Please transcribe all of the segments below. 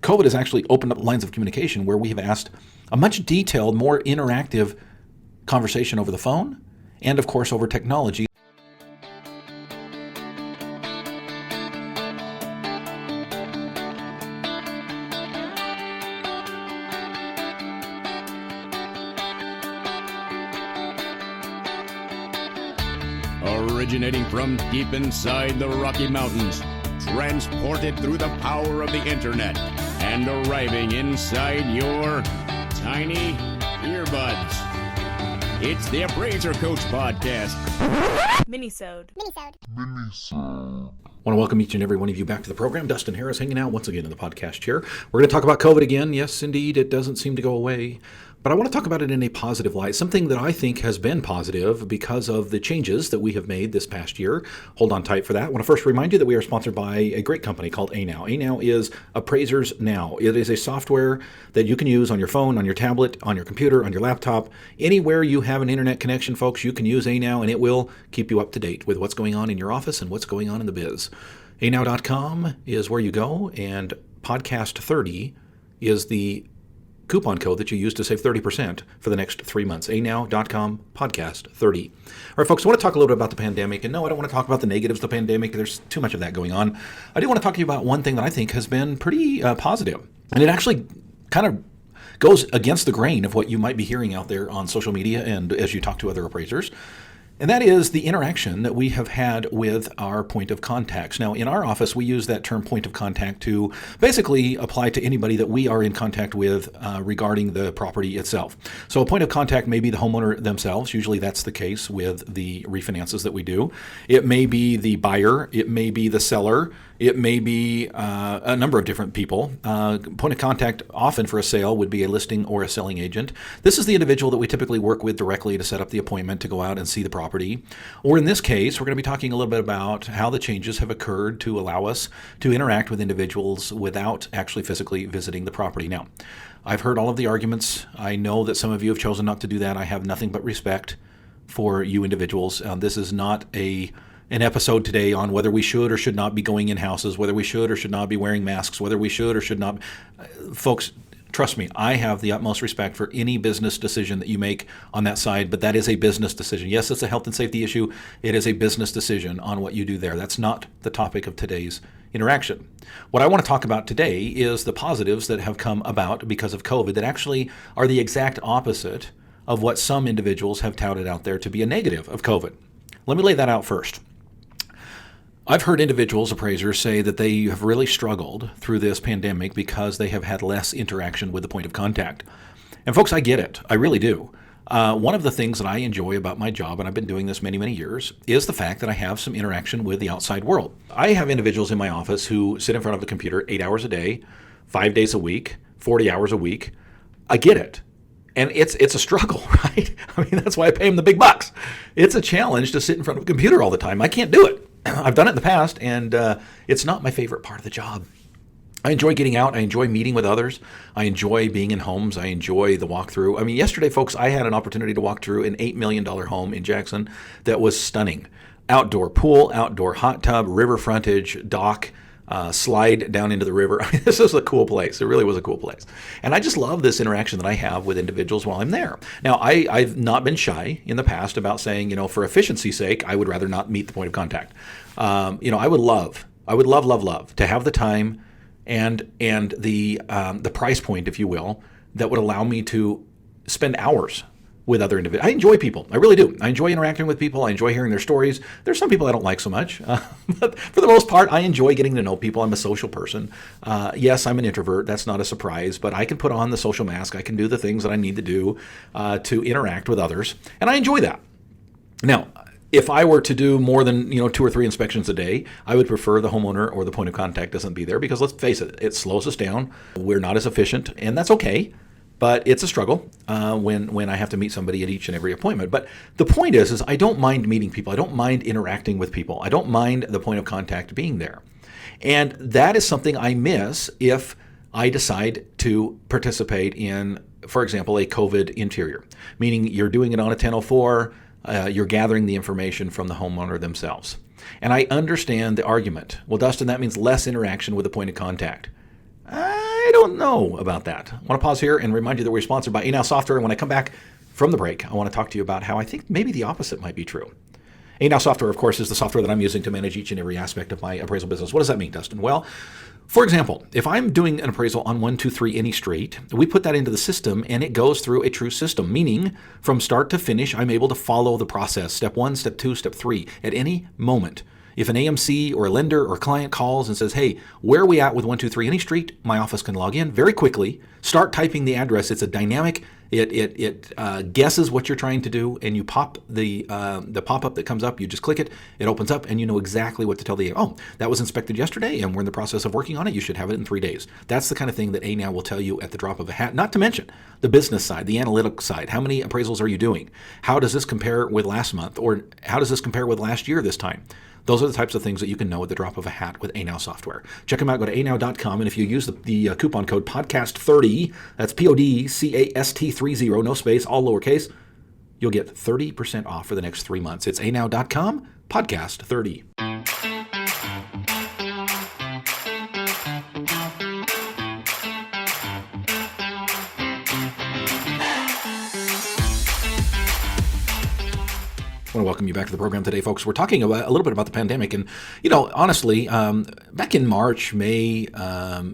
COVID has actually opened up lines of communication where we have asked a much detailed, more interactive conversation over the phone and, of course, over technology. Originating from deep inside the Rocky Mountains, transported through the power of the internet, and arriving inside your tiny earbuds. It's the Appraiser Coach Podcast. Minisode. I want to welcome each and every one of you back to the program. Dustin Harris hanging out once again in the podcast chair. We're going to talk about COVID again. Yes, indeed, it doesn't seem to go away. But I want to talk about it in a positive light, something that I think has been positive because of the changes that we have made this past year. Hold on tight for that. I want to first remind you that we are sponsored by a great company called ANow. ANow is Appraisers Now. It is a software that you can use on your phone, on your tablet, on your computer, on your laptop. Anywhere you have an internet connection, folks, you can use ANow, and it will keep you up to date with what's going on in your office and what's going on in the biz. ANow.com is where you go, and Podcast 30 is the coupon code that you use to save 30% for the next 3 months. ANow.com, podcast 30. All right, folks, I want to talk a little bit about the pandemic. And no, I don't want to talk about the negatives of the pandemic. There's too much of that going on. I do want to talk to you about one thing that I think has been pretty positive. And it actually kind of goes against the grain of what you might be hearing out there on social media and as you talk to other appraisers. And that is the interaction that we have had with our point of contacts. Now, in our office, we use that term point of contact to basically apply to anybody that we are in contact with regarding the property itself. So a point of contact may be the homeowner themselves. Usually that's the case with the refinances that we do. It may be the buyer. It may be the seller. It may be a number of different people. Point of contact often for a sale would be a listing or a selling agent. This is the individual that we typically work with directly to set up the appointment to go out and see the property. Or in this case, we're going to be talking a little bit about how the changes have occurred to allow us to interact with individuals without actually physically visiting the property. Now, I've heard all of the arguments. I know that some of you have chosen not to do that. I have nothing but respect for you individuals. This is not an episode today on whether we should or should not be going in houses, whether we should or should not be wearing masks, whether we should or should not. Folks, trust me, I have the utmost respect for any business decision that you make on that side, but that is a business decision. Yes, it's a health and safety issue. It is a business decision on what you do there. That's not the topic of today's interaction. What I want to talk about today is the positives that have come about because of COVID that actually are the exact opposite of what some individuals have touted out there to be a negative of COVID. Let me lay that out first. I've heard individuals, appraisers, say that they have really struggled through this pandemic because they have had less interaction with the point of contact. And folks, I get it. I really do. One of the things that I enjoy about my job, and I've been doing this many, many years, is the fact that I have some interaction with the outside world. I have individuals in my office who sit in front of the computer 8 hours a day, 5 days a week, 40 hours a week. I get it. And it's a struggle, right? I mean, that's why I pay them the big bucks. It's a challenge to sit in front of a computer all the time. I can't do it. I've done it in the past, and it's not my favorite part of the job. I enjoy getting out. I enjoy meeting with others. I enjoy being in homes. I enjoy the walkthrough. I mean, yesterday, folks, I had an opportunity to walk through an $8 million home in Jackson that was stunning. Outdoor pool, outdoor hot tub, river frontage, dock, slide down into the river. I mean, this is a cool place. It really was a cool place. And I just love this interaction that I have with individuals while I'm there. Now, I've not been shy in the past about saying, for efficiency's sake, I would rather not meet the point of contact. I would love to have the time and the price point, if you will, that would allow me to spend hours with other individuals. I enjoy people. I really do. I enjoy interacting with people. I enjoy hearing their stories. There's some people I don't like so much. But for the most part, I enjoy getting to know people. I'm a social person. Yes, I'm an introvert. That's not a surprise. But I can put on the social mask. I can do the things that I need to do to interact with others. And I enjoy that. Now, if I were to do more than 2 or 3 inspections a day, I would prefer the homeowner or the point of contact doesn't be there because let's face it, it slows us down. We're not as efficient, and that's okay. But it's a struggle when I have to meet somebody at each and every appointment. But the point is I don't mind meeting people. I don't mind interacting with people. I don't mind the point of contact being there. And that is something I miss if I decide to participate in, for example, a COVID interior, meaning you're doing it on a 1004, you're gathering the information from the homeowner themselves. And I understand the argument. Well, Dustin, that means less interaction with the point of contact. I don't don't know about that. I want to pause here and remind you that we're sponsored by ANOW Software. And when I come back from the break, I want to talk to you about how I think maybe the opposite might be true. ANOW Software, of course, is the software that I'm using to manage each and every aspect of my appraisal business. What does that mean, Dustin? Well, for example, if I'm doing an appraisal on 1, 2, 3 any straight, we put that into the system and it goes through a true system, meaning from start to finish, I'm able to follow the process. Step 1, step 2, step 3 at any moment. If an AMC or a lender or client calls and says, hey, where are we at with 1, 2, 3 any street? My office can log in very quickly, start typing the address. It's a dynamic, it guesses what you're trying to do, and you pop the pop-up that comes up, you just click it, it opens up, and you know exactly what to tell the, oh, that was inspected yesterday, and we're in the process of working on it. You should have it in 3 days. That's the kind of thing that ANOW will tell you at the drop of a hat, not to mention the business side, the analytics side. How many appraisals are you doing? How does this compare with last month? Or how does this compare with last year this time? Those are the types of things that you can know at the drop of a hat with ANOW software. Check them out. Go to anow.com, and if you use the coupon code podcast30, that's PODCAST30, no space, all lowercase, you'll get 30% off for the next 3 months. It's anow.com, podcast30. I want to welcome you back to the program today, folks. We're talking a little bit about the pandemic. And, honestly, back in March, May,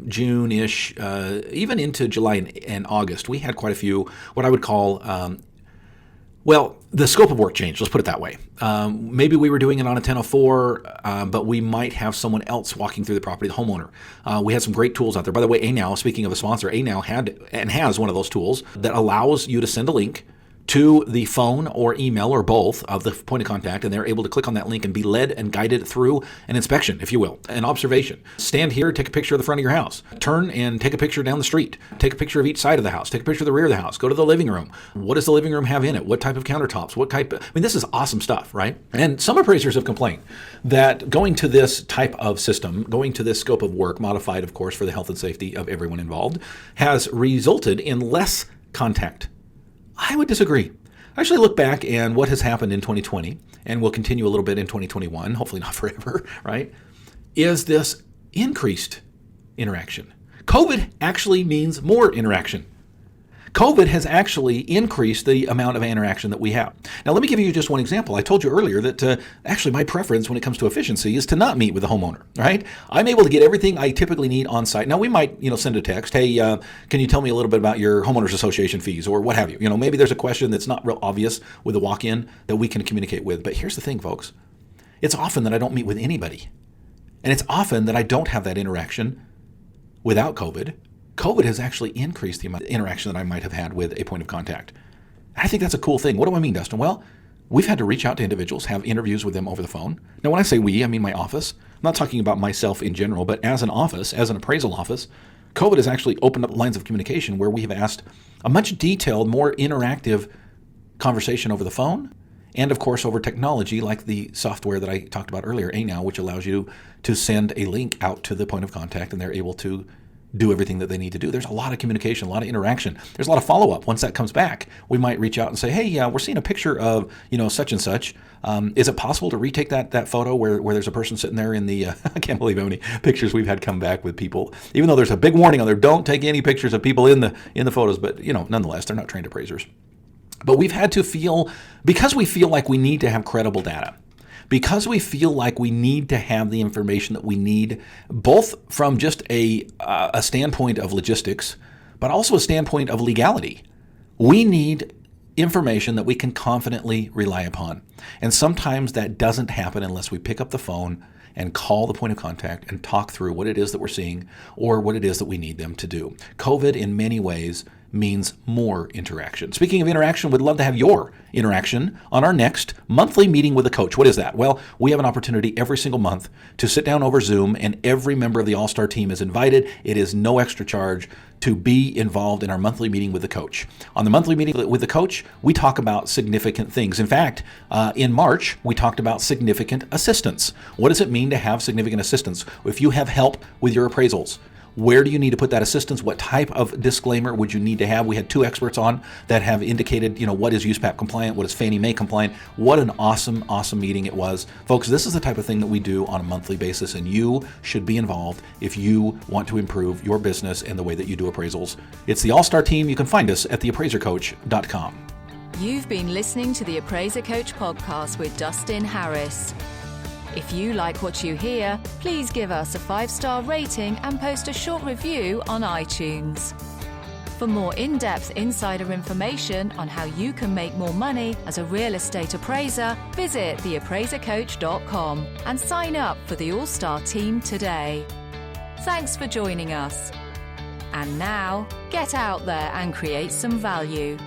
June-ish, even into July and August, we had quite a few what I would call, the scope of work changed. Let's put it that way. Maybe we were doing it on a 1004, but we might have someone else walking through the property, the homeowner. We had some great tools out there. By the way, ANOW, speaking of a sponsor, ANOW had and has one of those tools that allows you to send a link to the phone or email or both of the point of contact, and they're able to click on that link and be led and guided through an inspection, if you will, an observation. Stand here, take a picture of the front of your house. Turn and take a picture down the street. Take a picture of each side of the house. Take a picture of the rear of the house. Go to the living room. What does the living room have in it? What type of countertops? This is awesome stuff, right? And some appraisers have complained that going to this type of system, going to this scope of work, modified, of course, for the health and safety of everyone involved, has resulted in less contact. I would disagree. I actually look back and what has happened in 2020, and will continue a little bit in 2021, hopefully not forever, right, is this increased interaction. COVID actually means more interaction. COVID has actually increased the amount of interaction that we have. Now, let me give you just one example. I told you earlier that actually my preference when it comes to efficiency is to not meet with the homeowner, right? I'm able to get everything I typically need on site. Now, we might, send a text, hey, can you tell me a little bit about your homeowners association fees or what have you? Maybe there's a question that's not real obvious with a walk-in that we can communicate with. But here's the thing, folks. It's often that I don't meet with anybody. And it's often that I don't have that interaction without COVID. COVID has actually increased the amount of interaction that I might have had with a point of contact. I think that's a cool thing. What do I mean, Dustin? Well, we've had to reach out to individuals, have interviews with them over the phone. Now, when I say we, I mean my office. I'm not talking about myself in general, but as an office, as an appraisal office, COVID has actually opened up lines of communication where we have asked a much detailed, more interactive conversation over the phone, and of course over technology like the software that I talked about earlier, ANOW, which allows you to send a link out to the point of contact and they're able to do everything that they need to do. There's a lot of communication, a lot of interaction. There's a lot of follow-up. Once that comes back, we might reach out and say, hey, we're seeing a picture of, such and such. Is it possible to retake that photo where there's a person sitting there in the, I can't believe how many pictures we've had come back with people, even though there's a big warning on there, don't take any pictures of people in the photos, but, nonetheless, they're not trained appraisers. But we've had to feel, because we feel like we need to have credible data, because we feel like we need to have the information that we need, both from just a standpoint of logistics, but also a standpoint of legality. We need information that we can confidently rely upon. And sometimes that doesn't happen unless we pick up the phone and call the point of contact and talk through what it is that we're seeing or what it is that we need them to do. COVID, in many ways, means more interaction. Speaking of interaction, we'd love to have your interaction on our next monthly meeting with a coach. What is that? Well, we have an opportunity every single month to sit down over Zoom, and every member of the All-Star team is invited. It is no extra charge to be involved in our monthly meeting with the coach. On the monthly meeting with the coach, we talk about significant things. In fact, in March, we talked about significant assistance. What does it mean to have significant assistance? If you have help with your appraisals, Where do you need to put that assistance? What type of disclaimer would you need to have? We had 2 experts on that have indicated, what is USPAP compliant, what is Fannie Mae compliant. What an awesome, awesome meeting it was. Folks, this is the type of thing that we do on a monthly basis, and you should be involved if you want to improve your business and the way that you do appraisals. It's the All-Star team. You can find us at theappraisercoach.com. You've been listening to the Appraiser Coach podcast with Dustin Harris. If you like what you hear, please give us a 5-star rating and post a short review on iTunes. For more in-depth insider information on how you can make more money as a real estate appraiser, visit theappraisercoach.com and sign up for the All-Star team today. Thanks for joining us. And now, get out there and create some value.